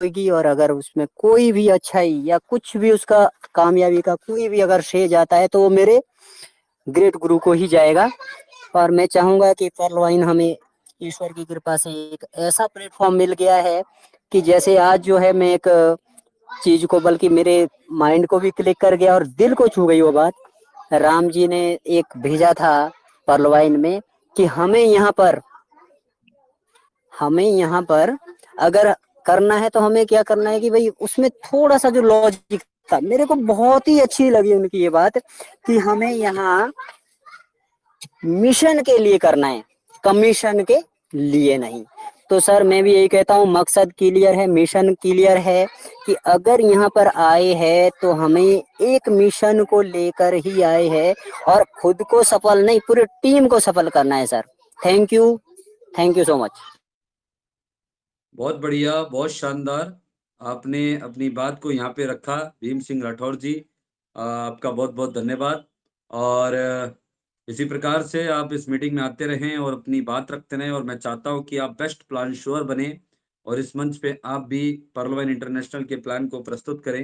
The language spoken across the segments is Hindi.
होगी, और अगर उसमें कोई भी अच्छाई या कुछ भी उसका कामयाबी का कोई भी अगर श्रेय जाता है तो वो मेरे ग्रेट गुरु को ही जाएगा। और मैं चाहूंगा कि पर्ल वाइन हमें ईश्वर की कृपा से एक ऐसा प्लेटफॉर्म मिल गया है कि जैसे आज जो है मैं एक चीज को, बल्कि मेरे माइंड को भी क्लिक कर गया और दिल को छू गई वो बात। राम जी ने एक भेजा था पर्ल वाइन में कि हमें यहाँ पर अगर करना है तो हमें क्या करना है कि भाई उसमें थोड़ा सा जो लॉजिक था, मेरे को बहुत ही अच्छी लगी उनकी ये बात कि हमें यहाँ मिशन के लिए करना है, कमीशन के लिए नहीं। तो सर मैं भी यही कहता हूँ, मकसद क्लियर है, मिशन क्लियर है कि अगर यहाँ पर आए हैं तो हमें एक मिशन को लेकर ही आए हैं और खुद को सफल नहीं, पूरी टीम को सफल करना है sir. Thank you so much. बहुत बढ़िया, बहुत शानदार। आपने अपनी बात को यहाँ पे रखा भीम सिंह राठौर जी, आपका बहुत बहुत धन्यवाद। और इसी प्रकार से आप इस मीटिंग में आते रहें और अपनी बात रखते रहें, और मैं चाहता हूँ कि आप बेस्ट प्लान श्योर बने और इस मंच पे आप भी पर्ल वाइन इंटरनेशनल के प्लान को प्रस्तुत करें।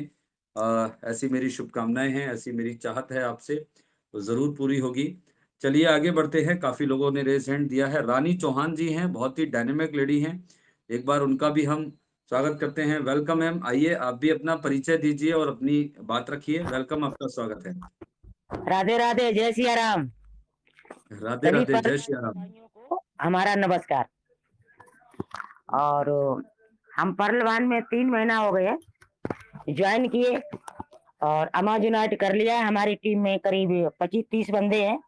ऐसी मेरी शुभकामनाएं हैं, ऐसी मेरी चाहत है आपसे, तो जरूर पूरी होगी। चलिए आगे बढ़ते हैं। काफी लोगों ने रेज हैंड दिया है। रानी चौहान जी हैं, बहुत ही डायनेमिक लेडी हैं, एक बार उनका भी हम स्वागत करते हैं। वेलकम मैम, आइए आप भी अपना परिचय दीजिए और अपनी बात रखिए। वेलकम, आपका स्वागत है। राधे राधे, जय सिया राम। राधे राधे, जय श्री राम। हमारा नमस्कार। और हम पर्ल वाइन में 3 महीना हो गए ज्वाइन किए और अमाजुनाइट कर लिया है। हमारी टीम में करीब 25-30 बंदे हैं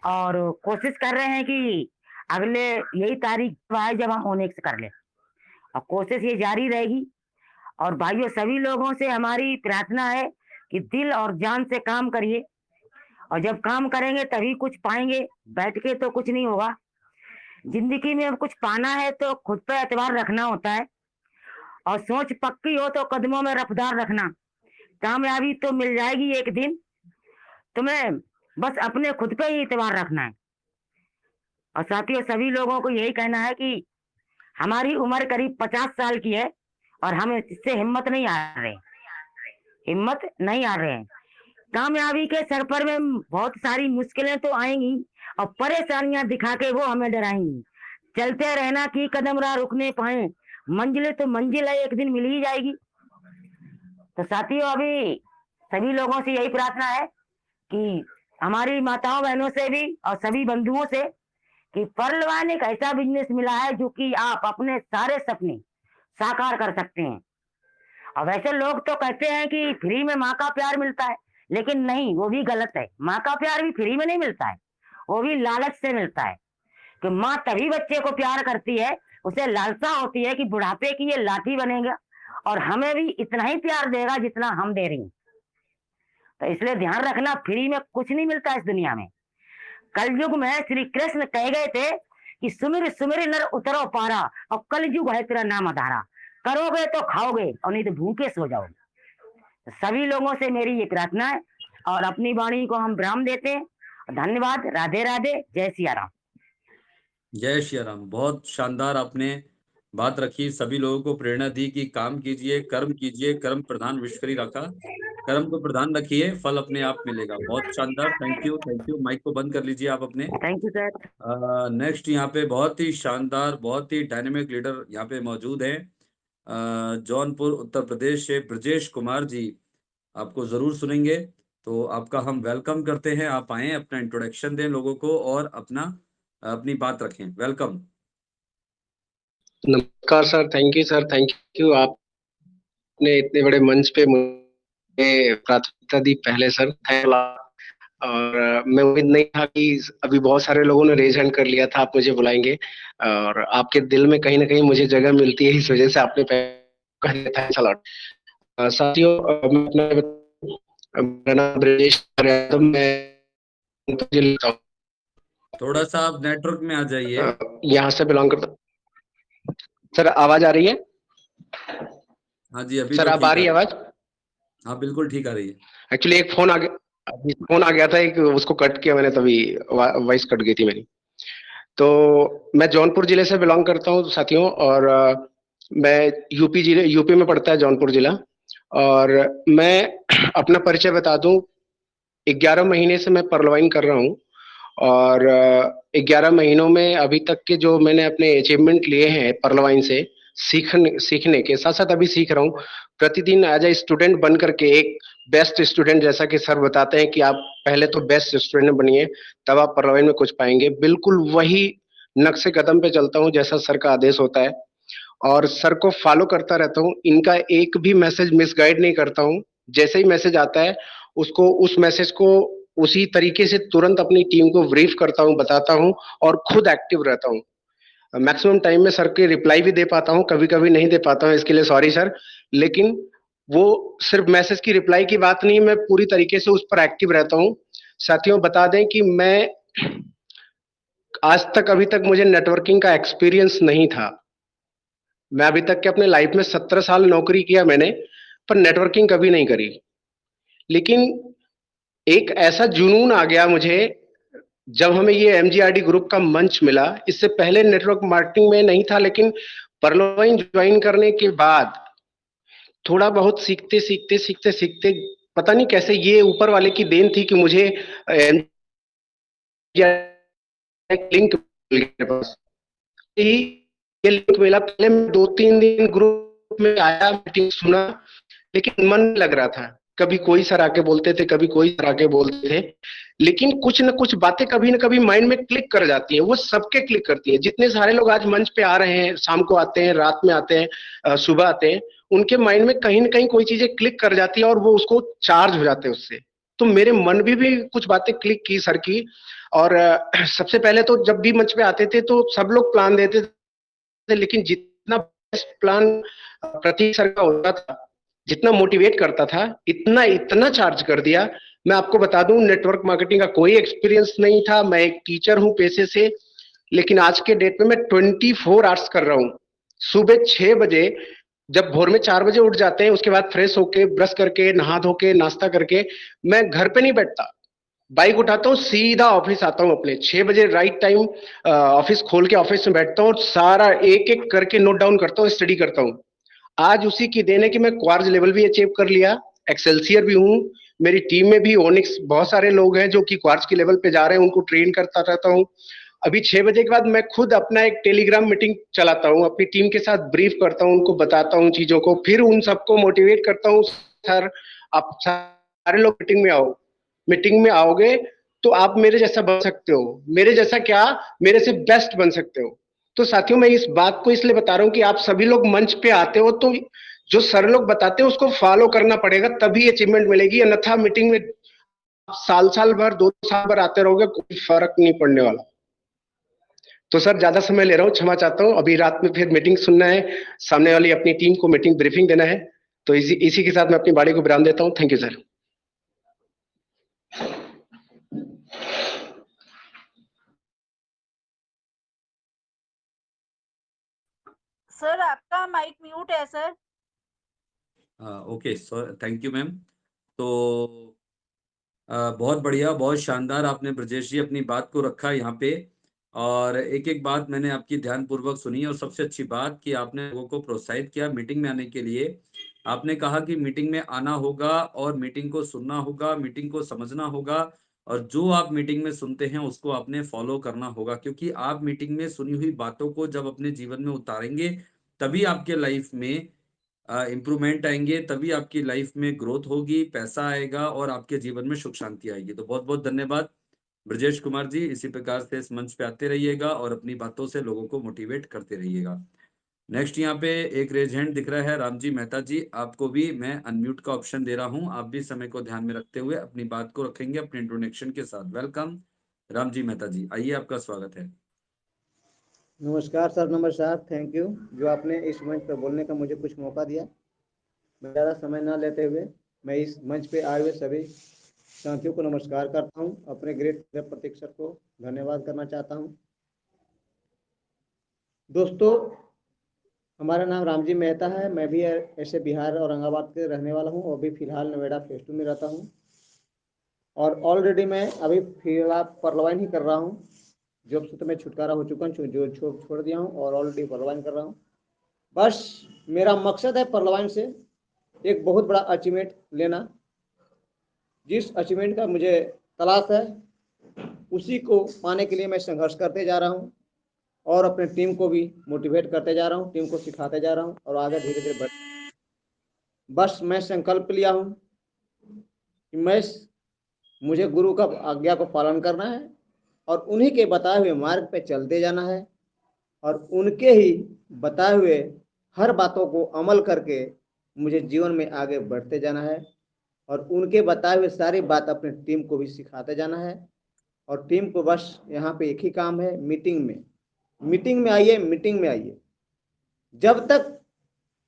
और कोशिश कर रहे हैं कि अगले यही तारीख आए जब हम ओनेक्स कर ले, और कोशिश ये जारी रहेगी। और भाइयों, सभी लोगों से हमारी प्रार्थना है कि दिल और जान से काम करिए, और जब काम करेंगे तभी कुछ पाएंगे, बैठ के तो कुछ नहीं होगा। जिंदगी में अब कुछ पाना है तो खुद पे एतबार रखना होता है, और सोच पक्की हो तो कदमों में रफ्तार रखना। कामयाबी तो मिल जाएगी एक दिन, तुम्हें बस अपने खुद पे ही एतबार रखना है। और साथियों, सभी लोगों को यही कहना है कि हमारी उम्र करीब 50 साल की है और हम इससे हिम्मत नहीं हार रहे हैं। कामयाबी के सर पर में बहुत सारी मुश्किलें तो आएंगी और परेशानियां दिखा के वो हमें डराएंगी। चलते रहना की कदम राह रुकने पाए, मंजिल तो मंजिल है, एक दिन मिल ही जाएगी। तो साथियों, अभी सभी लोगों से यही प्रार्थना है कि हमारी माताओं बहनों से भी और सभी बंधुओं से कि पर्ल वाइन एक ऐसा बिजनेस मिला है जो कि आप अपने सारे सपने साकार कर सकते हैं। और वैसे लोग तो कहते हैं कि फ्री में माँ का प्यार मिलता है, लेकिन नहीं, वो भी गलत है। माँ का प्यार भी फ्री में नहीं मिलता है, वो भी लालच से मिलता है। कि माँ तभी बच्चे को प्यार करती है, उसे लालसा होती है कि बुढ़ापे की ये लाठी बनेगा और हमें भी इतना ही प्यार देगा जितना हम दे रही हैं। तो इसलिए ध्यान रखना, फ्री में कुछ नहीं मिलता इस दुनिया में। कलयुग में श्री कृष्ण कह गए थे कि सुमिर सुमिर नर उतरो पारा, और कलयुग है तेरा नाम आधारा। करोगे तो खाओगे और नहीं तो भूखे सो जाओगे। सभी लोगों से मेरी ये प्रार्थना है और अपनी वाणी को हम विराम देते हैं। धन्यवाद। राधे राधे, जय सिया राम। जय श्री राम। बहुत शानदार आपने बात रखी, सभी लोगों को प्रेरणा दी कि काम कीजिए, कर्म कीजिए, कर्म प्रधान विश्वकरी रखा, कर्म को प्रधान रखिए, फल अपने आप मिलेगा। बहुत शानदार, thank you, thank you. Mike को बंद कर लीजिए आप अपने। Thank you sir. नेक्स्ट यहाँ पे बहुत ही शानदार, बहुत ही डायनेमिक लीडर यहाँ पे मौजूद है, जौनपुर उत्तर प्रदेश से ब्रजेश कुमार जी, आपको जरूर सुनेंगे। तो आपका हम वेलकम करते हैं, आप आए, अपना इंट्रोडक्शन दें लोगों को और अपनी बात रखें। वेलकम। नमस्कार sir, thank you sir, thank you. आपने इतने बड़े मंच पे मुझे प्राथमिकता दी पहले सर, और मैं उम्मीद नहीं था कि अभी बहुत सारे लोगों ने रेज हैंड कर लिया था, आप मुझे बुलाएंगे, और आपके दिल में कहीं ना कहीं मुझे जगह मिलती है, इस वजह से आपने कह दिया था। चलो साथियों, मेरा नाम ब्रजेश यादव, मैं थोड़ा सा आप नेटवर्क में आ जाइए। यहाँ से बिलोंग करता। सर आवाज आ रही है? हाँ जी, अभी सर तो आप आ रही है आवाज? हाँ बिल्कुल ठीक आ रही है। एक्चुअली एक फोन आ गया था, एक उसको कट किया मैंने, तभी वॉइस कट गई थी मेरी। तो मैं जौनपुर जिले से बिलोंग करता हूँ साथियों, और मैं यूपी में पड़ता है जौनपुर जिला। और मैं अपना परिचय बता दूं, 11 महीने से मैं परलवाइन कर रहा हूं। और 11 महीनों में अभी तक के जो मैंने अपने अचीवमेंट लिए हैं परलवाइन से, सीखने के साथ साथ अभी सीख रहा हूँ प्रतिदिन एज ए स्टूडेंट बन करके, एक बेस्ट स्टूडेंट, जैसा कि सर बताते हैं कि आप पहले तो बेस्ट स्टूडेंट बनिए तब आप परलवाइन में कुछ पाएंगे, बिल्कुल वही नक्शे कदम पे चलता हूँ जैसा सर का आदेश होता है। और सर को फॉलो करता रहता हूँ, इनका एक भी मैसेज मिसगाइड नहीं करता हूँ। जैसे ही मैसेज आता है उस मैसेज को उसी तरीके से तुरंत अपनी टीम को ब्रीफ करता हूँ, बताता हूँ और खुद एक्टिव रहता हूँ। मैक्सिमम टाइम में सर के रिप्लाई भी दे पाता हूँ, कभी कभी नहीं दे पाता हूँ, इसके लिए सॉरी सर। लेकिन वो सिर्फ मैसेज की रिप्लाई की बात नहीं, मैं पूरी तरीके से उस पर एक्टिव रहता हूँ। साथियों बता दें कि मैं आज तक अभी तक मुझे नेटवर्किंग का एक्सपीरियंस नहीं था। मैं अभी तक के अपने लाइफ में 17 साल नौकरी किया मैंने, पर नेटवर्किंग कभी नहीं करी। लेकिन एक ऐसा जुनून आ गया मुझे जब हमें ये एमजीआरडी ग्रुप का मंच मिला। इससे पहले नेटवर्क मार्केटिंग में नहीं था, लेकिन परलोइन ज्वाइन करने के बाद थोड़ा बहुत सीखते सीखते सीखते सीखते पता नहीं कैसे ये ऊपर वाले की देन थी कि मुझे लिंक मिल गया पास ही। ये लिंक मिला, पहले मैं 2-3 दिन ग्रुप में आया, मीटिंग सुना, लेकिन मन नहीं लग रहा था। कभी कोई सर आके बोलते थे, कभी कोई सर आके बोलते थे, लेकिन कुछ न कुछ बातें कभी न कभी माइंड में क्लिक कर जाती हैं। वो सबके क्लिक करती है। जितने सारे लोग आज मंच पे आ रहे हैं, शाम को आते हैं, रात में आते हैं, सुबह आते हैं, उनके माइंड में कहीं न कहीं कोई चीजें क्लिक कर जाती है और वो उसको चार्ज हो जाते हैं उससे। तो मेरे मन में भी कुछ बातें क्लिक की सर की। और सबसे पहले तो जब भी मंच पे आते थे तो सब लोग प्लान देते थे, लेकिन जितना बेस्ट प्लान प्रतीक सर का होता था, जितना मोटिवेट करता था, इतना इतना चार्ज कर दिया। मैं आपको बता दूं, नेटवर्क मार्केटिंग का कोई एक्सपीरियंस नहीं था। मैं एक टीचर हूं पेशे से, लेकिन आज के डेट में मैं 24 आवर्स कर रहा हूं। सुबह 6 बजे, जब भोर में 4 बजे उठ जाते हैं, उसके बाद फ्रेश होके, ब्रश करके, नहा धो के, नाश्ता करके, मैं घर पे नहीं बैठता, बाइक उठाता हूँ, सीधा ऑफिस आता हूँ अपने। 6 बजे राइट टाइम ऑफिस खोल के ऑफिस में बैठता हूँ और सारा एक एक करके नोट डाउन करता हूँ, स्टडी करता हूँ। आज उसी की देन है कि मैं क्वार्ज लेवल भी अचीव कर लिया, एक्सेल्सियर भी हूँ। मेरी टीम में भी ओनिक्स बहुत सारे लोग हैं जो कि क्वार्ज के लेवल पे जा रहे हैं, उनको ट्रेन करता रहता हूँ। अभी 6 बजे के बाद मैं खुद अपना एक टेलीग्राम मीटिंग चलाता हूँ, अपनी टीम के साथ ब्रीफ करता हूँ, उनको बताता हूँ चीजों को, फिर उन सबको मोटिवेट करता हूँ, सर आप सारे लोग मीटिंग में आओ, मीटिंग में आओगे तो आप मेरे जैसा बन सकते हो, मेरे जैसा क्या, मेरे से बेस्ट बन सकते हो। तो साथियों मैं इस बात को इसलिए बता रहा हूं कि आप सभी लोग मंच पे आते हो तो जो सर लोग बताते हैं उसको फॉलो करना पड़ेगा, तभी अचीवमेंट मिलेगी। अन्यथा मीटिंग में साल साल भर, 2 साल भर आते रहोगे, कोई फर्क नहीं पड़ने वाला। तो सर ज्यादा समय ले रहा हूँ, क्षमा चाहता हूँ। अभी रात में फिर मीटिंग सुनना है, सामने वाली अपनी टीम को मीटिंग ब्रीफिंग देना है। तो इसी के साथ मैं अपनी बाड़ी को विराम देता हूँ। Thank you sir. सर आपका माइक म्यूट है sir. Okay sir, thank you ma'am. तो बहुत बढ़िया, बहुत शानदार आपने ब्रजेश जी अपनी बात को रखा यहाँ पे। और एक एक बात मैंने आपकी ध्यानपूर्वक सुनी, और सबसे अच्छी बात कि आपने लोगों को प्रोत्साहित किया मीटिंग में आने के लिए। आपने कहा कि मीटिंग में आना होगा और मीटिंग को सुनना होगा, मीटिंग को समझना होगा, और जो आप मीटिंग में सुनते हैं उसको आपने फॉलो करना होगा। क्योंकि आप मीटिंग में सुनी हुई बातों को जब अपने जीवन में उतारेंगे, तभी आपके लाइफ में इम्प्रूवमेंट आएंगे, तभी आपकी लाइफ में ग्रोथ होगी, पैसा आएगा और आपके जीवन में सुख शांति आएगी। तो बहुत बहुत धन्यवाद ब्रजेश कुमार जी। इसी प्रकार से इस मंच पे आते रहिएगा और अपनी बातों से लोगों को मोटिवेट करते रहिएगा। नेक्स्ट यहाँ पे एक रेज हैंड दिख रहा है, रामजी मेहता जी। आपको भी मैं अनम्यूट का ऑप्शन दे रहा हूँ, आप भी समय को ध्यान में रखते हुए अपनी बात को रखेंगे अपने इंट्रोडक्शन के साथ। वेलकम रामजी मेहता जी, आइए, आपका स्वागत है। नमस्कार सर, नमस्कार। थैंक यू जो आपने इस मंच पर बोलने का मुझे कुछ मौका दिया। मैं ज़्यादा समय ना लेते हुए मैं इस मंच पे आए हुए सभी साथियों को नमस्कार करता हूं। अपने ग्रेट प्रतीक सर को धन्यवाद करना चाहता हूं। दोस्तों, हमारा नाम रामजी मेहता है। मैं भी ऐसे बिहार औरंगाबाद के रहने वाला हूं और अभी फ़िलहाल नोएडा फेज 2 में रहता हूं। और ऑलरेडी मैं अभी फिलहाल परलवाइन ही कर रहा हूं। जॉब से तो मैं छुटकारा हो चुका हूँ, जो छोड़ दिया हूँ और ऑलरेडी परलवाइन कर रहा हूँ। बस मेरा मकसद है परलवाइन से एक बहुत बड़ा अचीवमेंट लेना। जिस अचीवमेंट का मुझे तलाश है उसी को पाने के लिए मैं संघर्ष करते जा रहा हूँ और अपने टीम को भी मोटिवेट करते जा रहा हूँ, टीम को सिखाते जा रहा हूँ और आगे धीरे धीरे बढ़। बस मैं संकल्प लिया हूँ कि मुझे गुरु का आज्ञा को पालन करना है और उन्हीं के बताए हुए मार्ग पे चलते जाना है और उनके ही बताए हुए हर बातों को अमल करके मुझे जीवन में आगे बढ़ते जाना है और उनके बताए हुए सारी बात अपने टीम को भी सिखाते जाना है। और टीम को बस यहाँ पे एक ही काम है, मीटिंग में आइए, मीटिंग में आइए। जब तक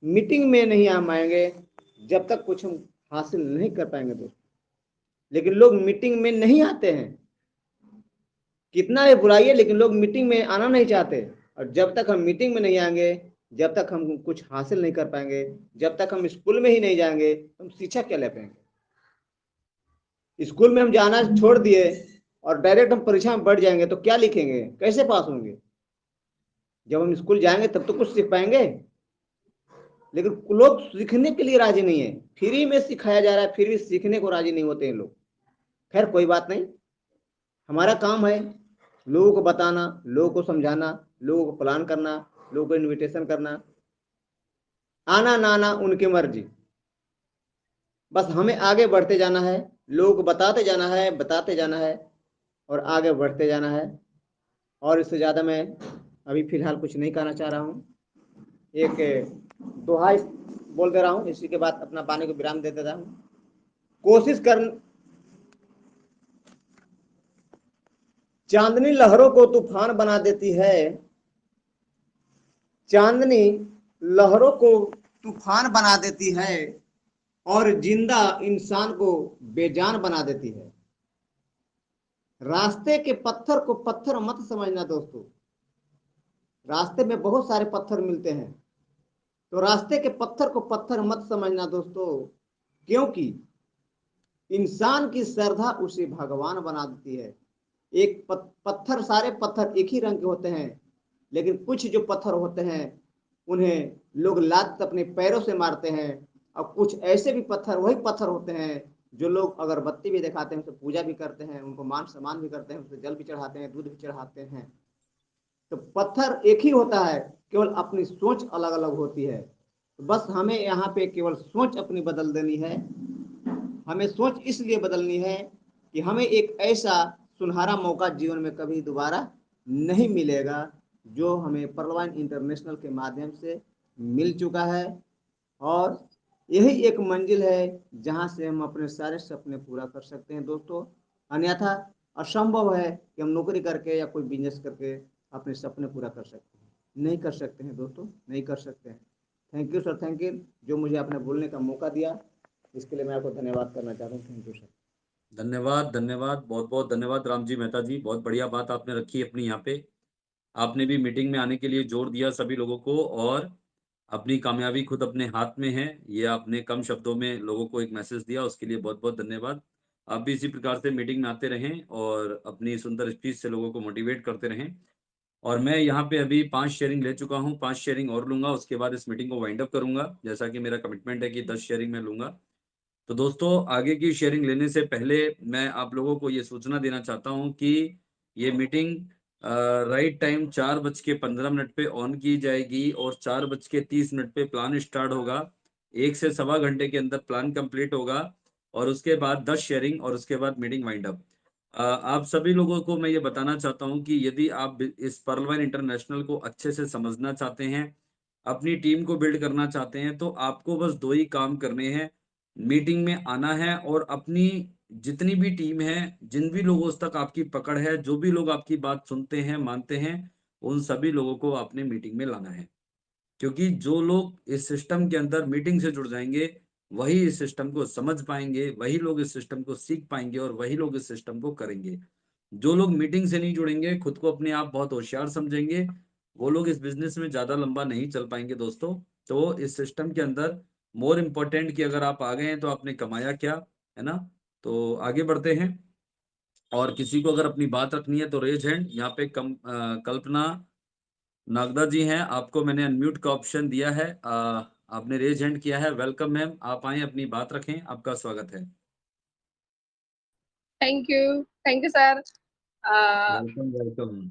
मीटिंग में नहीं हम आएंगे जब तक कुछ हम हासिल नहीं कर पाएंगे दोस्तों। लेकिन लोग मीटिंग में नहीं आते हैं, कितना भी बुलाइए लेकिन लोग मीटिंग में आना नहीं चाहते। और जब तक हम मीटिंग में नहीं आएंगे, जब तक हम कुछ हासिल नहीं कर पाएंगे, जब तक हम स्कूल में ही नहीं जाएंगे तो हम शिक्षा क्या ले पाएंगे। स्कूल में हम जाना छोड़ दिए और डायरेक्ट हम परीक्षा में बढ़ जाएंगे तो क्या लिखेंगे, कैसे पास होंगे। जब हम स्कूल जाएंगे तब तो कुछ सीख पाएंगे। लेकिन लोग सीखने के लिए राजी नहीं है, फ्री में सिखाया जा रहा है, फिर भी सीखने को राजी नहीं होते हैं लोग। खैर कोई बात नहीं, हमारा काम है लोगों को बताना, लोगों को समझाना, लोगों को प्लान करना, लोगों को इनविटेशन करना। आना ना आना उनकी मर्जी, बस हमें आगे बढ़ते जाना है, लोगों को बताते जाना है और आगे बढ़ते जाना है। और इससे ज़्यादा मैं अभी फिलहाल कुछ नहीं कहना चाह रहा हूँ। एक दोहा बोल दे रहा हूँ, इसी के बाद अपना वाणी को विराम दे देता हूँ। कोशिश कर, चांदनी लहरों को तूफान बना देती है, चांदनी लहरों को तूफान बना देती है और जिंदा इंसान को बेजान बना देती है। रास्ते के पत्थर को पत्थर मत समझना दोस्तों। रास्ते में बहुत सारे पत्थर मिलते हैं, तो रास्ते के पत्थर को पत्थर मत समझना दोस्तों, क्योंकि इंसान की श्रद्धा उसे भगवान बना देती है। एक पत्थर, सारे पत्थर एक ही रंग के होते हैं, लेकिन कुछ जो पत्थर होते हैं उन्हें लोग लात अपने पैरों से मारते हैं और कुछ ऐसे भी पत्थर, वही पत्थर होते हैं जो लोग अगरबत्ती भी दिखाते हैं, उसे पूजा भी करते हैं, उनको मान सम्मान भी करते हैं, उसे जल भी चढ़ाते हैं, दूध भी चढ़ाते हैं। तो पत्थर एक ही होता है, केवल अपनी सोच अलग अलग होती है। तो बस हमें यहाँ पे केवल सोच अपनी बदल देनी है। हमें सोच इसलिए बदलनी है कि हमें एक ऐसा सुनहरा मौका जीवन में कभी दोबारा नहीं मिलेगा जो हमें परलवाइन इंटरनेशनल के माध्यम से मिल चुका है। और यही एक मंजिल है जहां से हम अपने सारे सपने पूरा कर सकते हैं दोस्तों। अन्यथा असंभव है कि हम नौकरी करके या कोई बिजनेस करके अपने सपने पूरा कर सकते हैं। नहीं कर सकते हैं दोस्तों, नहीं कर सकते हैं। Thank you sir, thank you जो मुझे आपने बोलने का मौका दिया, इसके लिए मैं आपको धन्यवाद करना चाहता हूँ। Thank you sir. धन्यवाद, धन्यवाद, बहुत बहुत धन्यवाद राम जी मेहता जी। बहुत बढ़िया बात आपने रखी अपनी यहाँ पे। आपने भी मीटिंग में आने के लिए जोर दिया सभी लोगों को और अपनी कामयाबी खुद अपने हाथ में है, ये आपने कम शब्दों में लोगों को एक मैसेज दिया, उसके लिए बहुत बहुत धन्यवाद। आप भी इसी प्रकार से मीटिंग में आते रहें और अपनी सुंदर स्पीच से लोगों को मोटिवेट करते रहें। और मैं यहाँ पे अभी 5 शेयरिंग ले चुका हूँ, 5 शेयरिंग और लूंगा, उसके बाद इस मीटिंग को वाइंड अप करूंगा, जैसा कि मेरा कमिटमेंट है कि 10 शेयरिंग मैं लूंगा। तो दोस्तों आगे की शेयरिंग लेने से पहले मैं आप लोगों को ये सूचना देना चाहता हूँ कि ये मीटिंग राइट टाइम 4:15 पे ऑन की जाएगी और 4:30 पे प्लान स्टार्ट होगा। 1 से सवा घंटे के अंदर प्लान कंप्लीट होगा और उसके बाद 10 शेयरिंग और उसके बाद मीटिंग वाइंड अप। आप सभी लोगों को मैं ये बताना चाहता हूँ कि यदि आप इस परलवाइन इंटरनेशनल को अच्छे से समझना चाहते हैं, अपनी टीम को बिल्ड करना चाहते हैं, तो आपको बस 2 ही काम करने हैं। मीटिंग में आना है और अपनी जितनी भी टीम है, जिन भी लोगों तक आपकी पकड़ है, जो भी लोग आपकी बात सुनते हैं, मानते हैं, उन सभी लोगों को आपने मीटिंग में लाना है। क्योंकि जो लोग इस सिस्टम के अंदर मीटिंग से जुड़ जाएंगे, वही इस सिस्टम को समझ पाएंगे, वही लोग इस सिस्टम को सीख पाएंगे और वही लोग इस सिस्टम को करेंगे। जो लोग मीटिंग से नहीं जुड़ेंगे, खुद को अपने आप बहुत होशियार समझेंगे, वो लोग इस बिजनेस में ज्यादा लंबा नहीं चल पाएंगे दोस्तों। तो इस सिस्टम के अंदर मोर इम्पोर्टेंट कि अगर आप आ गए हैं तो आपने कमाया क्या, है ना। तो आगे बढ़ते हैं और किसी को अगर अपनी बात रखनी है तो रेज हैंड। यहाँ पे कल्पना नागदा जी हैं, आपको मैंने अनम्यूट का ऑप्शन दिया है। आपने रेज हैंड किया है। वेलकम मैम, आप आए, अपनी बात रखें, आपका स्वागत है। Thank you sir. Welcome welcome.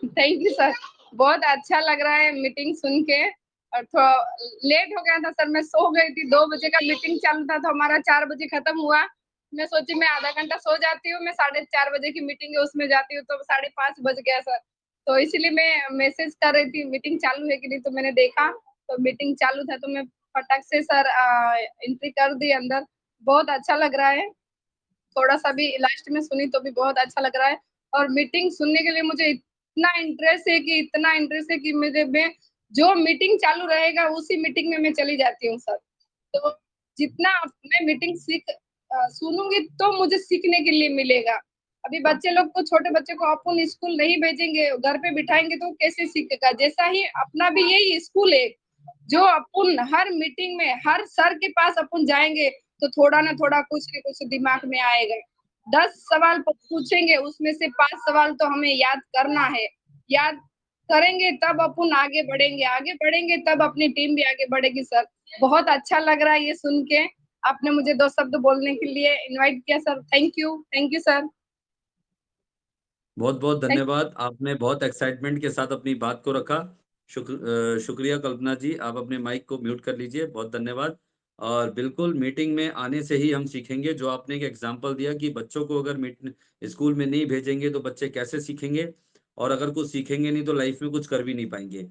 Thank you sir. बहुत अच्छा लग रहा है मीटिंग सुन के, और थोड़ा लेट हो गया था सर, मैं सो गई थी। 2 बजे का मीटिंग चालू था तो हमारा 4 बजे खत्म हुआ। मैं सोची मैं आधा घंटा सो जाती हूँ, मैं 4:30 बजे की मीटिंग है उसमें जाती हूँ, तो 5:30 बज गया सर। तो इसीलिए मैं मैसेज कर रही थी मीटिंग चालू है कि नहीं, तो मैंने देखा तो मीटिंग चालू था, तो मैं फटाक से सर एंट्री कर दी अंदर। बहुत अच्छा लग रहा है। थोड़ा सा भी लास्ट में सुनी तो भी बहुत अच्छा लग रहा है, और मीटिंग सुनने के लिए मुझे इतना इंटरेस्ट है कि मेरे में जो मीटिंग चालू रहेगा उसी मीटिंग में मैं चली जाती हूँ सर। तो जितना मैं मीटिंग सुनूंगी तो मुझे सीखने के लिए मिलेगा। अभी बच्चे लोग को, छोटे बच्चे को अपन स्कूल नहीं भेजेंगे, घर पे बिठाएंगे तो कैसे सीखेगा। जैसा ही अपना भी यही स्कूल है, जो अपन हर मीटिंग में हर सर के पास अपन जाएंगे तो थोड़ा ना थोड़ा कुछ न कुछ दिमाग में आएगा। 10 सवाल पूछेंगे, उसमें से 5 सवाल तो हमें याद करना है। याद करेंगे तब अपन आगे बढ़ेंगे तब अपनी टीम भी आगे बढ़ेगी सर। बहुत अच्छा लग रहा है ये सुन के। आपने मुझे 2 शब्द बोलने के लिए इनवाइट किया सर। Thank you sir. बहुत बहुत थैंक धन्यवाद, आपने बहुत एक्साइटमेंट के साथ अपनी बात को रखा। शुक्रिया कल्पना जी, आप अपने माइक को म्यूट कर लीजिए। बहुत धन्यवाद। और बिल्कुल मीटिंग में आने से ही हम सीखेंगे। जो आपने एक एग्जांपल दिया कि बच्चों को अगर स्कूल में नहीं भेजेंगे तो बच्चे कैसे सीखेंगे, और अगर कुछ सीखेंगे नहीं तो लाइफ में कुछ कर भी नहीं पाएंगे।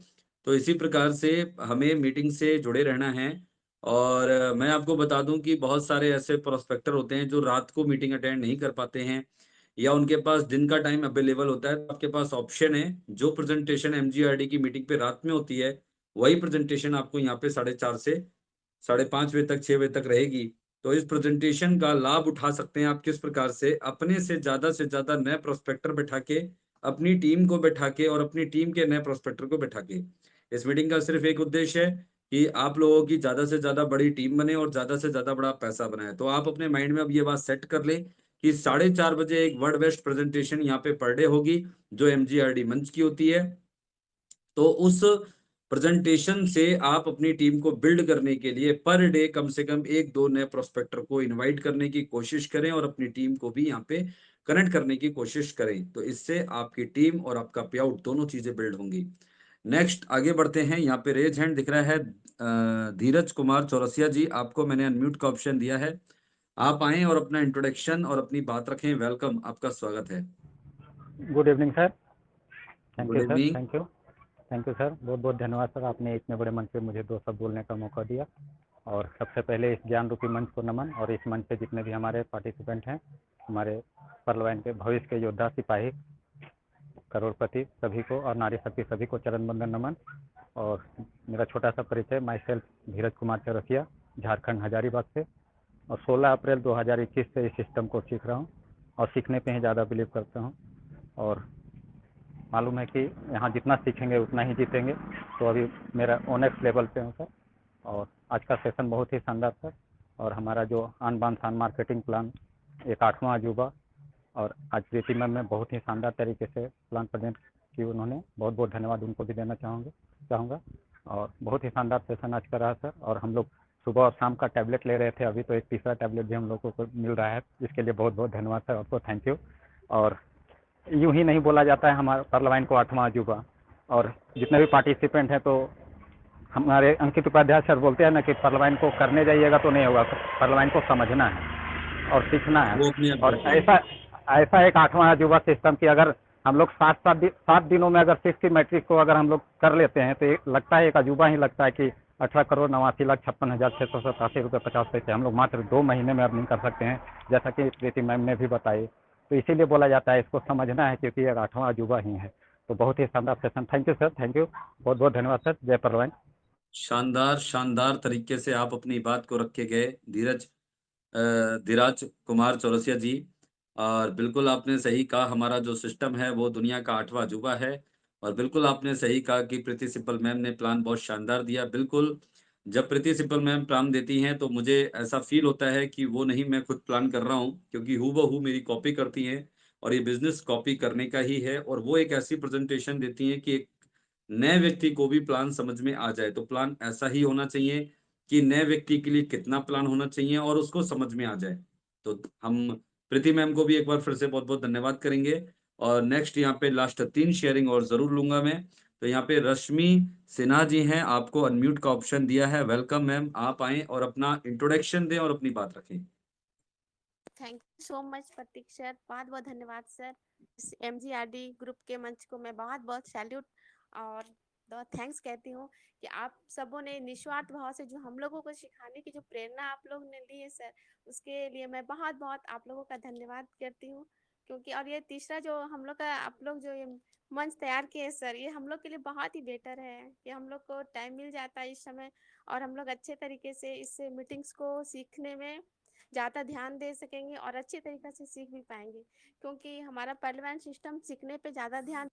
तो इसी प्रकार से हमें मीटिंग से जुड़े रहना है। और मैं आपको बता दूं कि बहुत सारे ऐसे प्रोस्पेक्टर होते हैं जो रात को मीटिंग अटेंड नहीं कर पाते हैं, या उनके पास दिन का टाइम अवेलेबल होता है। तो आपके पास ऑप्शन है, जो प्रेजेंटेशन एमजीआरडी की मीटिंग पे रात में होती है वही प्रेजेंटेशन आपको यहाँ पे 4:30 से 5:30 बजे तक, 6 बजे तक रहेगी। तो इस प्रेजेंटेशन का लाभ उठा सकते हैं आप किस प्रकार से, अपने से ज्यादा नए प्रोस्पेक्टर बैठा के, अपनी टीम को बैठा के, और अपनी टीम के नए प्रोस्पेक्टर को बैठा के। इस मीटिंग का सिर्फ एक उद्देश्य है कि आप लोगों की ज्यादा से ज्यादा बड़ी टीम बने और ज्यादा से ज्यादा बड़ा पैसा बनाए। तो आप अपने माइंड में अब ये बात सेट कर ले कि 4:30 बजे एक वर्ड बेस्ड प्रेजेंटेशन यहाँ पे पर डे होगी, जो एमजीआरडी मंच की होती है। तो उस प्रेजेंटेशन से आप अपनी टीम को बिल्ड करने के लिए पर डे कम से कम 1-2 नए प्रोस्पेक्टर को इनवाइट करने की कोशिश करें, और अपनी टीम को भी यहाँ पे कनेक्ट करने की कोशिश करें। तो इससे आपकी टीम और आपका पे आउट दोनों चीजें बिल्ड होंगी। नेक्स्ट आगे बढ़ते हैं। यहाँ पे रेज हैंड दिख रहा है, धीरज कुमार चौरसिया जी, आपको मैंने अनम्यूट का ऑप्शन दिया है। आप आए और अपना इंट्रोडक्शन और अपनी बात रखें। वेलकम, आपका स्वागत है। Good evening sir. Thank good you sir. Evening. Thank you sir. बहुत बहुत धन्यवाद सर, आपने इतने बड़े मंच पे मुझे 2 शब्द बोलने का मौका दिया। और सबसे पहले इस ज्ञान रूपी मंच को नमन, और इस मंच पे जितने भी हमारे पार्टिसिपेंट हैं, हमारे पर्लवाइन के भविष्य के योद्धा, सिपाही, करोड़पति सभी को, और नारी शक्ति सभी को चरण बंदन नमन। और मेरा छोटा सा परिचय, माई सेल्फ धीरज कुमार चौरसिया, झारखंड हजारीबाग से, और 16 अप्रैल 2021 से इस सिस्टम को सीख रहा हूँ, और सीखने पे ही ज़्यादा बिलीव करता हूँ। और मालूम है कि यहाँ जितना सीखेंगे उतना ही जीतेंगे। तो अभी मेरा ओनेक्स लेवल पे हूँ सर। और आज का सेशन बहुत ही शानदार सर, और हमारा जो आन बान शान मार्केटिंग प्लान, एक 8वां अजूबा, और आज प्रीति मैम ने बहुत ही शानदार तरीके से प्लान प्रेजेंट की। उन्होंने बहुत बहुत धन्यवाद उनको भी देना चाहूँगा। और बहुत ही शानदार सेशन आज का रहा सर। और हम लोग सुबह और शाम का टैबलेट ले रहे थे, अभी तो एक तीसरा टैबलेट भी हम लोगों को मिल रहा है, इसके लिए बहुत बहुत धन्यवाद सर, आपको थैंक यू। और यूं ही नहीं बोला जाता है हमारे पर्लवाइन को 8वां अजूबा। और जितने भी पार्टिसिपेंट हैं, तो हमारे अंकित उपाध्याय सर बोलते हैं ना कि पर्लवाइन को करने जाइएगा तो नहीं होगा, पर्लवाइन को समझना है और सीखना है। वो अपने आप और बिल्कुल। ऐसा एक 8वां अजूबा सिस्टम की अगर हम लोग 7 दिनों में अगर 6 की मैट्रिक को अगर हम लोग कर लेते हैं, तो लगता है एक अजूबा ही लगता है कि 18,89,56,687 रुपये 50 पैसे हम लोग मात्र 2 महीने में अर्निंग कर सकते हैं, जैसा कि प्रीति मैम ने भी बताई। तो इसीलिए बोला जाता है इसको समझना है, क्योंकि ये 8वां अजूबा ही है। तो बहुत ही शानदार session. Thank you sir, thank you, बहुत बहुत धन्यवाद सर। जय पर्लवाइन। शानदार शानदार तरीके से आप अपनी बात को रख के गए धीरज कुमार चौरसिया जी। और बिल्कुल आपने सही कहा, हमारा जो सिस्टम है वो दुनिया का 8वां अजूबा है। और बिल्कुल आपने सही कहा कि प्रीति सिब्बल मैम ने प्लान बहुत शानदार दिया। बिल्कुल, जब प्रीति सिब्बल मैम प्लान देती हैं तो मुझे ऐसा फील होता है कि वो नहीं, मैं खुद प्लान कर रहा हूँ, क्योंकि हूबहू मेरी कॉपी करती हैं। और ये बिजनेस कॉपी करने का ही है। और वो एक ऐसी प्रेजेंटेशन देती हैं कि एक नए व्यक्ति को भी प्लान समझ में आ जाए। तो प्लान ऐसा ही होना चाहिए कि नए व्यक्ति के लिए कितना प्लान होना चाहिए और उसको समझ में आ जाए। तो हम प्रीति मैम को भी एक बार फिर से बहुत-बहुत धन्यवाद करेंगे और नेक्स्ट यहाँ पे लास्ट 3 शेयरिंग और ज़रूर लूँगा मैं। तो यहाँ पे रश्मि सिन्हा जी हैं, आपको अनम्यूट का ऑप्शन दिया है। वेलकम मैम, आप आएँ और अपना इंट्रोडक्शन दें और अपनी बात रखें। Thank you so much Pratik sir, बहुत बहुत धन्यवाद सर। इस MGRD ग्रुप के मंच को मैं बहुत बहुत सैल्यूट और थैंक्स कहती हूँ कि आप सबों ने निस्वार्थ भाव से जो हम लोगों को सिखाने की जो प्रेरणा आप लोग ने ली है सर, उसके लिए मैं बहुत बहुत आप लोगों का धन्यवाद करती हूँ। क्योंकि और ये तीसरा जो हम लोग का आप लोग जो ये मंच तैयार किए सर, ये हम लोग के लिए बहुत ही बेटर है कि हम लोग को टाइम मिल जाता है इस समय और हम लोग अच्छे तरीके से इस मीटिंग्स को सीखने में ज़्यादा ध्यान दे सकेंगे और अच्छे तरीके से सीख भी पाएंगे। क्योंकि हमारा पार्लियामेंट सिस्टम सीखने पे ज़्यादा ध्यान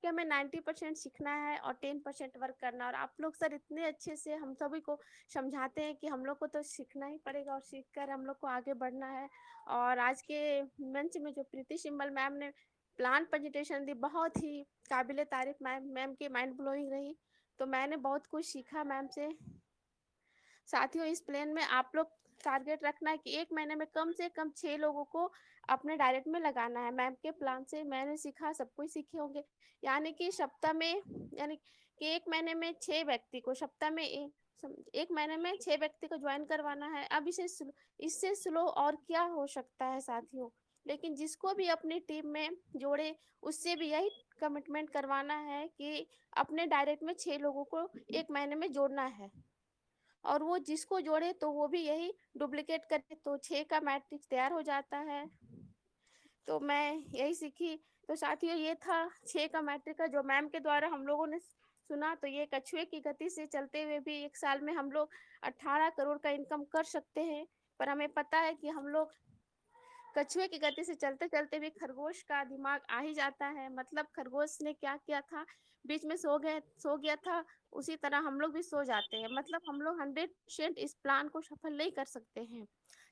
कि हमें 90% सीखना है और 10% वर्क करना। और आप लोग सर इतने अच्छे से हम सभी को समझाते हैं कि हम लोग को तो सीखना ही पड़ेगा और सीख कर हम लोग को आगे बढ़ना है। और आज के मंच में जो प्रीति शिम्बल मैम ने प्लान प्रेजेंटेशन दी, बहुत ही काबिले तारीफ मैम की, माइंड ब्लोइंग रही। तो मैंने बहुत कुछ सीखा मैम से। साथियों, इस प्लान में आप लोग टारगेट रखना है कि 1 महीने में कम से कम 6 लोगों को अपने डायरेक्ट में लगाना है। मैम के प्लान से मैंने सीखा, सब कुछ सीखे होंगे। यानी कि सप्ताह में, यानी कि 1 महीने में 6 व्यक्ति को, सप्ताह में 1 महीने में 6 व्यक्ति को ज्वाइन करवाना है। अब इससे स्लो और क्या हो सकता है साथियों। लेकिन जिसको भी अपनी टीम में जोड़े, उससे भी यही कमिटमेंट करवाना है कि अपने डायरेक्ट में 6 लोगों को 1 महीने में जोड़ना है। और वो जिसको जोड़े तो वो भी यही डुप्लीकेट करे, तो 6 का मैट्रिक्स तैयार हो जाता है। तो मैं यही सीखी। तो साथियों, ये था 6 का मैट्रिक का जो मैम के द्वारा हम लोगों ने सुना। तो ये कछुए की गति से चलते हुए भी 1 साल में हम लोग 18 करोड़ का इनकम कर सकते हैं। पर हमें पता है कि हम लोग कछुए की गति से चलते चलते भी खरगोश का दिमाग आ ही जाता है। मतलब खरगोश ने क्या किया था, बीच में सो गया था, उसी तरह हम लोग भी सो जाते हैं। मतलब हम लोग 100% इस प्लान को सफल नहीं कर सकते हैं।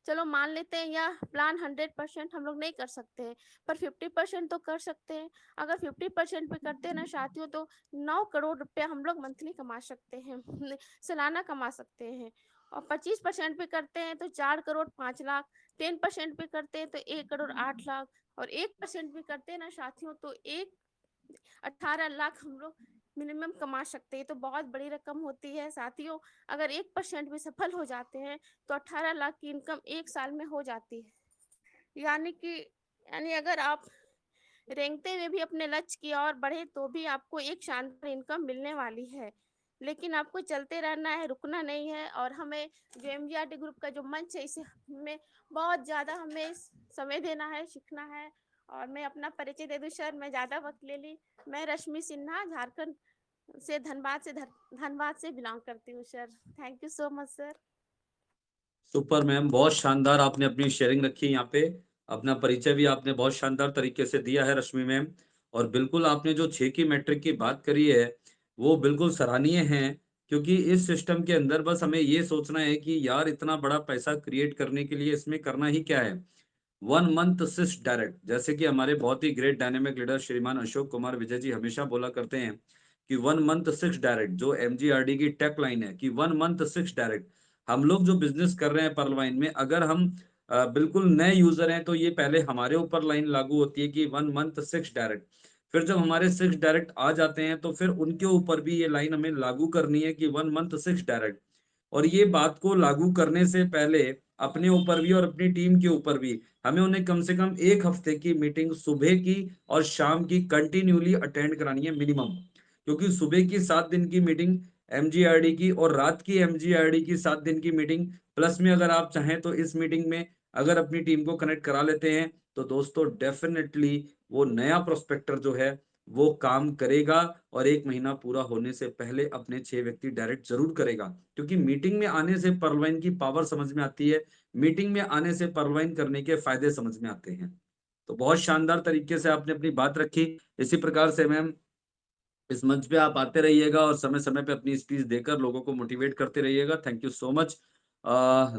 चलो मान लेते हैं यह प्लान 100% हम लोग नहीं कर सकते हैं, पर 50% तो कर सकते हैं। अगर 50% पे करते हैं ना साथियों, तो 9 करोड़ रुपया हम लोग मंथली कमा सकते हैं, सालाना कमा सकते हैं। और 25% पे करते हैं तो 4 करोड़ 5 लाख, 10% पे करते हैं तो 1 करोड़ 8 लाख, और 1% भी करते हैं ना साथियों तो 18 लाख हम लोग मिनिमम कमा सकते हैं। तो बहुत बड़ी रकम होती है साथियों। अगर 1% भी सफल हो जाते हैं तो 18 लाख की इनकम 1 साल में हो जाती है। यानी अगर आप रेंगते हुए भी अपने लक्ष्य की ओर बढ़े तो भी आपको एक शानदार इनकम मिलने वाली है। लेकिन आपको चलते रहना है, रुकना नहीं है। और हमें जो MGRD ग्रुप का जो मंच है, इसे हमें बहुत ज़्यादा हमें समय देना है, सीखना है। और मैं अपना परिचय दे दूं सर, मैं ज़्यादा वक्त ले ली। मैं रश्मि सिन्हा, झारखंड से, धनबाद से बिलोंग करती हूँ sir. Thank you so much sir. Super ma'am, बहुत शानदार आपने अपनी शेयरिंग रखी यहाँ पे। अपना परिचय भी आपने बहुत शानदार तरीके से दिया है रश्मि मैम। और बिल्कुल आपने जो 6 की मैट्रिक की बात करी है, वो बिल्कुल सराहनीय है। क्योंकि इस सिस्टम के अंदर बस हमें ये सोचना है कि यार इतना बड़ा पैसा क्रिएट करने के लिए इसमें करना ही क्या है। 1 मंथ 6 डायरेक्ट, जैसे कि हमारे बहुत ही ग्रेट डायनेमिक लीडर श्रीमान अशोक कुमार विजय जी हमेशा बोला करते हैं कि 1 मंथ 6 डायरेक्ट, जो MGRD की टैग लाइन है कि 1 मंथ 6 डायरेक्ट। हम लोग जो बिजनेस कर रहे हैं पर्लवाइन में, अगर हम बिल्कुल नए यूजर हैं तो ये पहले हमारे ऊपर लाइन लागू होती है कि 1 मंथ 6 डायरेक्ट। फिर जब हमारे 6 डायरेक्ट आ जाते हैं तो फिर उनके ऊपर भी ये लाइन हमें लागू करनी है कि 1 मंथ 6 डायरेक्ट। और ये बात को लागू करने से पहले अपने ऊपर भी और अपनी टीम के ऊपर भी हमें उन्हें कम से कम 1 हफ्ते की मीटिंग सुबह की और शाम की कंटिन्यूली अटेंड करानी है मिनिमम। क्योंकि सुबह की 7 दिन की मीटिंग MGRD की और रात की MGRD की 7 दिन की मीटिंग, प्लस में अगर आप चाहें तो इस मीटिंग में अगर अपनी टीम को कनेक्ट करा लेते हैं तो दोस्तों डेफिनेटली वो नया प्रोस्पेक्टर जो है वो काम करेगा और 1 महीना पूरा होने से पहले अपने 6 व्यक्ति डायरेक्ट जरूर करेगा। क्योंकि मीटिंग में आने से परवाइन की पावर समझ में आती है, मीटिंग में आने से परवाइन करने के फायदे समझ में आते हैं। तो बहुत शानदार तरीके से आपने अपनी बात रखी। इसी प्रकार से मैम इस मंच पे आप आते रहिएगा और समय समय पे अपनी स्पीच देकर लोगों को मोटिवेट करते रहिएगा। Thank you so much.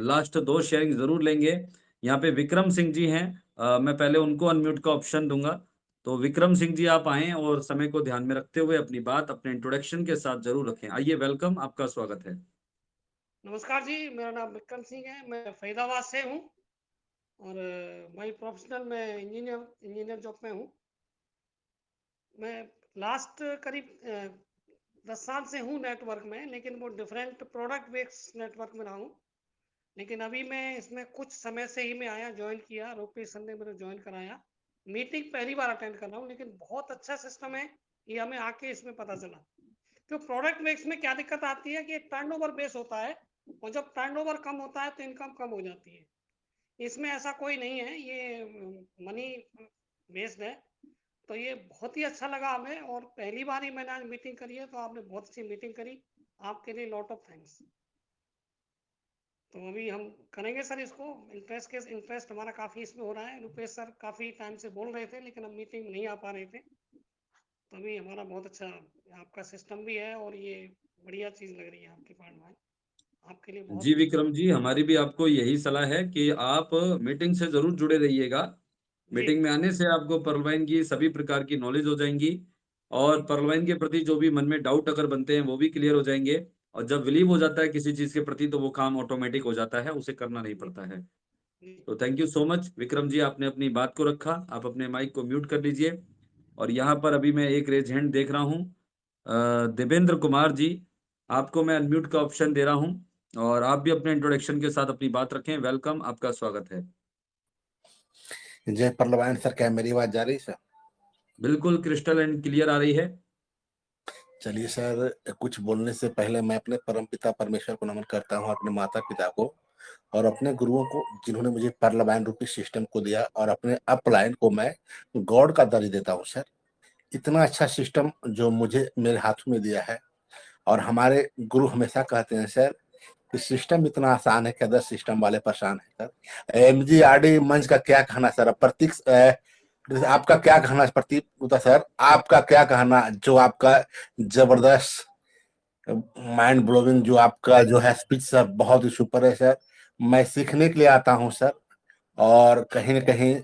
Last 2 sharing जरूर लेंगे। यहाँ पे विक्रम सिंह जी हैं, मैं पहले उनको अनम्यूट का ऑप्शन दूंगा। तो विक्रम सिंह जी आप आए और समय को ध्यान में रखते हुए अपनी बात अपने इंट्रोडक्शन के साथ जरूर रखें। आइए, वेलकम, आपका स्वागत है। नमस्कार जी, मेरा नाम विक्रम सिंह है, मैं फरीदाबाद से हूँ और मैं प्रोफेशनल में इंजीनियर जॉब में हूँ। मैं लास्ट करीब 10 साल से हूँ नेटवर्क में, लेकिन वो डिफरेंट प्रोडक्ट बेस्ड नेटवर्क में रहा हूँ। लेकिन अभी मैं इसमें कुछ समय से ही मैं आया, ज्वाइन किया, रुपेश सर ने मुझे ज्वाइन कराया। मीटिंग पहली बार अटेंड कर रहा हूँ, लेकिन बहुत अच्छा सिस्टम है, ये हमें आके इसमें पता चला। तो प्रोडक्ट बेस में क्या दिक्कत आती है कि टर्नओवर बेस होता है, और जब टर्नओवर कम होता है तो इनकम कम हो जाती है। इसमें ऐसा कोई नहीं है, ये मनी बेस्ड है। तो ये बहुत ही अच्छा लगा हमें, और पहली बार ही मैंने आज मीटिंग करी है, तो आपने बहुत अच्छी मीटिंग करी, आपके लिए लॉट ऑफ थैंक्स। तो अभी हम करेंगे सर इसको, इंटरेस्ट हमारा काफ़ी इसमें हो रहा है। रुपेश सर काफ़ी टाइम से बोल रहे थे, लेकिन हम मीटिंग नहीं आ पा रहे थे। तो अभी हमारा बहुत अच्छा आपका सिस्टम भी है, और ये बढ़िया चीज़ लग रही है आपके पार्ट में। आपके लिए बहुत जी विक्रम जी, हमारी भी आपको यही सलाह है कि आप मीटिंग से जरूर जुड़े रहिएगा। मीटिंग में आने से आपको पर्लवाइन की सभी प्रकार की नॉलेज हो जाएंगी, और पर्लवाइन के प्रति जो भी मन में डाउट अगर बनते हैं वो भी क्लियर हो जाएंगे। और जब बिलीव हो जाता है किसी चीज के प्रति तो वो काम ऑटोमेटिक हो जाता है, उसे करना नहीं पड़ता है। तो thank you so much Vikram ji, आपने अपनी बात को रखा। आप अपने माइक को म्यूट कर लीजिए। और यहाँ पर अभी मैं एक रेज हैंड देख रहा हूँ, देवेंद्र कुमार जी, आपको मैं अनम्यूट का ऑप्शन दे रहा हूँ, और आप भी अपने इंट्रोडक्शन के साथ अपनी बात रखें। वेलकम, आपका स्वागत है। जय पर्लवाइन सर, क्या मेरी आवाज जा रही सर? बिल्कुल क्रिस्टल एंड क्लियर आ रही है। चलिए सर, कुछ बोलने से पहले मैं अपने परमपिता परमेश्वर को नमन करता हूँ, अपने माता पिता को और अपने गुरुओं को, जिन्होंने मुझे पर्लवाइन रूपी सिस्टम को दिया, और अपने अपलाइन को मैं गॉड का दर्जा देता हूँ सर। इतना अच्छा सिस्टम जो मुझे मेरे हाथों में दिया है, और हमारे गुरु हमेशा कहते हैं सर कि सिस्टम इतना आसान है कि अदर सिस्टम वाले परेशान है सर। MGRD मंच का क्या कहना सर? प्रतीक, आपका क्या कहना प्रतीक गुप्ता सर? आपका क्या कहना, जो आपका जबरदस्त माइंड ब्लोविंग जो आपका जो है स्पीच सर, बहुत ही सुपर है सर। मैं सीखने के लिए आता हूँ सर, और कहीं न कहीं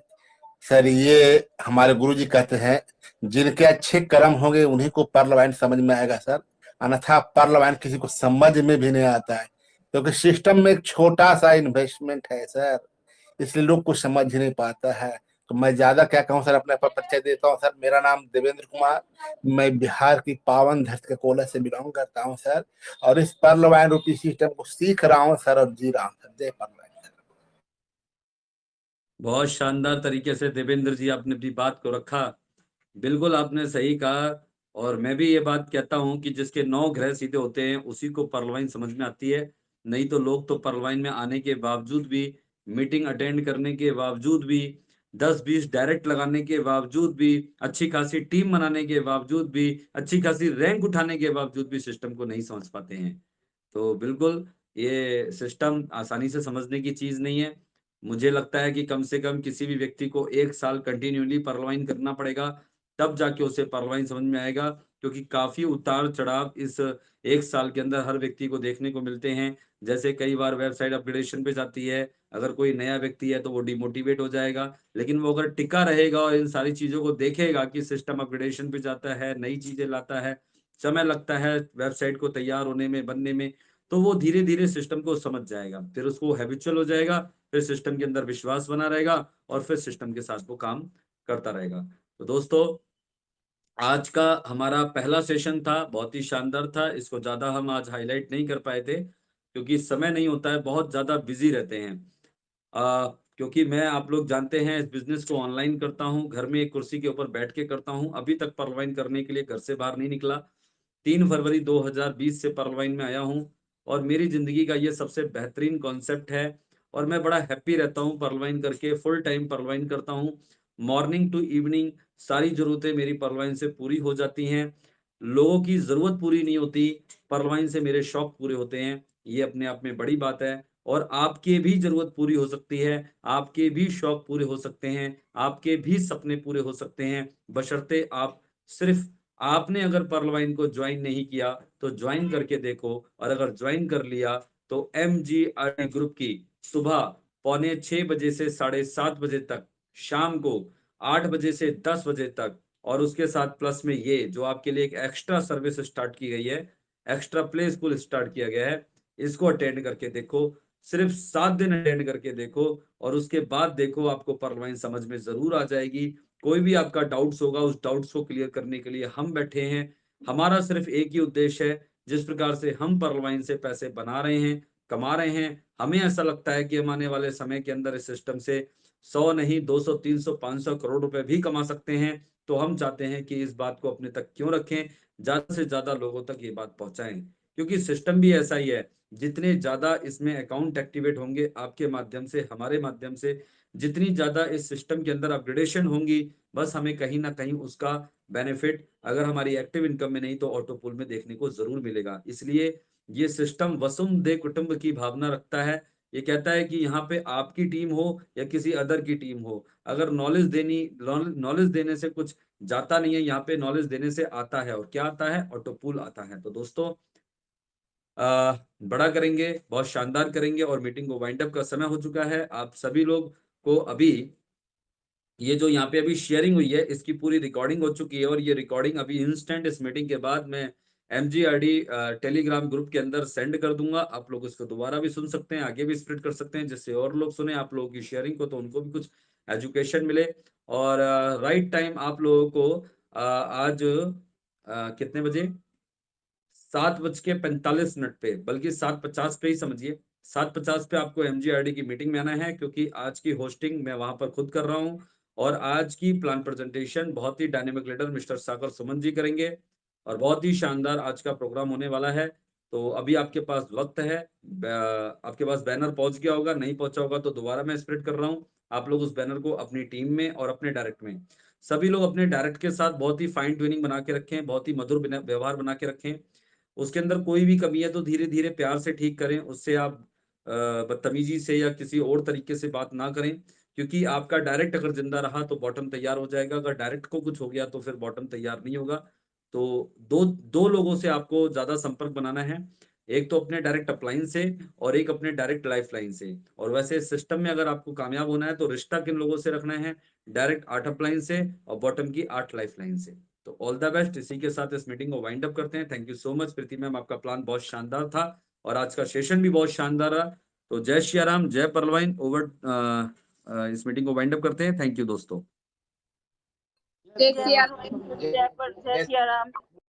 सर ये हमारे गुरुजी कहते हैं, जिनके अच्छे कर्म होंगे उन्हीं को पर्लवाइन समझ में आएगा सर, अन्यथा पर्लवाइन किसी को समझ में भी नहीं आता है, क्योंकि सिस्टम में एक छोटा सा इन्वेस्टमेंट है सर, इसलिए लोग कुछ समझ ही नहीं पाता है। तो मैं ज्यादा क्या कहूँ सर, अपने पर परिचय देता हूँ सर। मेरा नाम देवेंद्र कुमार, मैं बिहार की पावन धरती के कोला से बिलोंग करता हूँ सर, और इस पर्लवाइन रूपी सिस्टम को सीख रहा हूँ सर, और जी रहा हूँ सर। जय पर्लवाइन। बहुत शानदार तरीके से देवेंद्र जी आपने अपनी बात को रखा। बिल्कुल आपने सही कहा, और मैं भी ये बात कहता हूं कि जिसके 9 ग्रह सीधे होते हैं उसी को पर्लवाइन समझ में आती है। नहीं तो लोग तो पर्लवाइन में आने के बावजूद भी, मीटिंग अटेंड करने के बावजूद भी, 10-20 डायरेक्ट लगाने के बावजूद भी, अच्छी खासी टीम बनाने के बावजूद भी, अच्छी खासी रैंक उठाने के बावजूद भी सिस्टम को नहीं समझ पाते हैं। तो बिल्कुल ये सिस्टम आसानी से समझने की चीज नहीं है। मुझे लगता है कि कम से कम किसी भी व्यक्ति को 1 साल कंटिन्यूली पर्लवाइन करना पड़ेगा, तब जाके उसे पर्लवाइन समझ में आएगा, क्योंकि काफी उतार चढ़ाव इस 1 साल के अंदर हर व्यक्ति को देखने को मिलते हैं। जैसे कई बार वेबसाइट अपग्रेडेशन पे जाती है, अगर कोई नया व्यक्ति है तो वो डिमोटिवेट हो जाएगा, लेकिन वो अगर टिका रहेगा और इन सारी चीजों को देखेगा कि सिस्टम अपग्रेडेशन पे जाता है, नई चीजें लाता है, समय लगता है वेबसाइट को तैयार होने में, बनने में, तो वो धीरे धीरे सिस्टम को समझ जाएगा, फिर उसको हैबिचुअल हो जाएगा, फिर सिस्टम के अंदर विश्वास बना रहेगा, और फिर सिस्टम के साथ वो काम करता रहेगा। तो दोस्तों, आज का हमारा पहला सेशन था, बहुत ही शानदार था। इसको ज्यादा हम आज हाईलाइट नहीं कर पाए थे क्योंकि समय नहीं होता है, बहुत ज्यादा बिजी रहते हैं। क्योंकि मैं, आप लोग जानते हैं, इस बिजनेस को ऑनलाइन करता हूं, घर में एक कुर्सी के ऊपर बैठ के करता हूं। अभी तक पर्लवाइन करने के लिए घर से बाहर नहीं निकला। 3 फरवरी 2020 से पर्लवाइन में आया हूं, और मेरी जिंदगी का ये सबसे बेहतरीन कॉन्सेप्ट है, और मैं बड़ा हैप्पी रहता हूं पर्लवाइन करके। फुल टाइम पर्लवाइन करता हूं, मॉर्निंग टू इवनिंग सारी जरूरतें मेरी पर्लवाइन से पूरी हो जाती हैं। लोगों की जरूरत पूरी नहीं होती, पर्लवाइन से मेरे शौक पूरे होते हैं। ये अपने आप में बड़ी बात है, और आपके भी जरूरत पूरी हो सकती है, आपके भी शौक पूरे हो सकते हैं, आपके भी सपने पूरे हो सकते हैं, बशर्ते आप, सिर्फ आपने अगर पर्लवाइन को ज्वाइन नहीं किया तो ज्वाइन करके देखो, और अगर ज्वाइन कर लिया तो MGRD ग्रुप की सुबह 5:45 बजे से 7:30 बजे तक शाम को 8 बजे से 10 बजे तक, और उसके साथ प्लस में ये जो आपके लिए एक एक्स्ट्रा सर्विस स्टार्ट की गई है, एक्स्ट्रा प्ले स्कूल स्टार्ट किया गया है, इसको अटेंड करके देखो। सिर्फ 7 दिन अटेंड करके देखो और उसके बाद देखो, आपको पर्ल वाइन समझ में जरूर आ जाएगी। कोई भी आपका डाउट्स होगा, उस डाउट्स को क्लियर करने के लिए हम बैठे हैं। हमारा सिर्फ एक ही उद्देश्य है, जिस प्रकार से हम पर्ल वाइन से पैसे बना रहे हैं, कमा रहे हैं, हमें ऐसा लगता है कि हम आने वाले समय के अंदर इस सिस्टम से 100 नहीं 200 300 500 करोड़ रुपए भी कमा सकते हैं। तो हम चाहते हैं कि इस बात को अपने तक क्यों रखें, ज्यादा से ज्यादा लोगों तक ये बात पहुंचाएं, क्योंकि सिस्टम भी ऐसा ही है। जितने ज्यादा इसमें अकाउंट एक्टिवेट होंगे आपके माध्यम से, हमारे माध्यम से, जितनी ज्यादा इस सिस्टम के अंदर अपग्रेडेशन होंगी, बस हमें कहीं ना कहीं उसका बेनिफिट अगर हमारी एक्टिव इनकम में नहीं तो ऑटो पूल में देखने को जरूर मिलेगा। इसलिए ये सिस्टम वसुंधैव कुटुंब की भावना रखता है। ये कहता है कि यहाँ पे आपकी टीम हो या किसी अदर की टीम हो, अगर नॉलेज देने से कुछ जाता नहीं है, यहाँ पे नॉलेज देने से आता है। और क्या आता है? ऑटो पूल आता है। तो दोस्तों बड़ा करेंगे, बहुत शानदार करेंगे, और मीटिंग को वाइंड अप का समय हो चुका है। आप सभी लोग को अभी ये जो यहाँ पे अभी शेयरिंग हुई है, इसकी पूरी रिकॉर्डिंग हो चुकी है, और ये रिकॉर्डिंग अभी इंस्टेंट इस मीटिंग के बाद मैं MGRD टेलीग्राम ग्रुप के अंदर सेंड कर दूंगा। आप लोग इसको दोबारा भी सुन सकते हैं, आगे भी स्प्रेड कर सकते हैं, जिससे और लोग सुने आप लोगों की शेयरिंग को, तो उनको भी कुछ एजुकेशन मिले। और राइट टाइम आप लोगों को आज कितने बजे? 7:45 पे, बल्कि 7:50 पे ही समझिए, 7:50 पे आपको MGRD की मीटिंग में आना है, क्योंकि आज की होस्टिंग मैं वहां पर खुद कर रहा हूं। और आज की प्लान प्रेजेंटेशन बहुत ही डायनेमिक लीडर मिस्टर सागर सुमन जी करेंगे, और बहुत ही शानदार आज का प्रोग्राम होने वाला है। तो अभी आपके पास वक्त है, आपके पास बैनर पहुंच गया होगा, नहीं पहुंचा होगा तो दोबारा मैं स्प्रेड कर रहा हूँ। आप लोग उस बैनर को अपनी टीम में और अपने डायरेक्ट में, सभी लोग अपने डायरेक्ट के साथ बहुत ही फाइन ट्यूनिंग बना के रखें, बहुत ही मधुर व्यवहार बना के रखें। उसके अंदर कोई भी कमी है तो धीरे धीरे प्यार से ठीक करें, उससे आप बदतमीजी से या किसी और तरीके से बात ना करें, क्योंकि आपका डायरेक्ट अगर जिंदा रहा तो बॉटम तैयार हो जाएगा, अगर डायरेक्ट को कुछ हो गया तो फिर बॉटम तैयार नहीं होगा। तो दो लोगों से आपको ज्यादा संपर्क बनाना है, एक तो अपने डायरेक्ट अपलाइन से और एक अपने डायरेक्ट लाइफ लाइन से। और वैसे सिस्टम में अगर आपको कामयाब होना है तो रिश्ता किन लोगों से रखना है? डायरेक्ट 8 अपलाइन से और बॉटम की 8 लाइफ लाइन से। तो ऑल द बेस्ट। इसी के साथ इस मीटिंग को वाइंड अप करते हैं। Thank you so much Preeti ma'am, आपका प्लान बहुत शानदार था और आज का सेशन भी बहुत शानदार रहा। तो जय श्री राम, जय परलवाइन। ओवर इस मीटिंग को वाइंड अप करते हैं। थैंक यू दोस्तों। जय जय सिया जय सिया राम।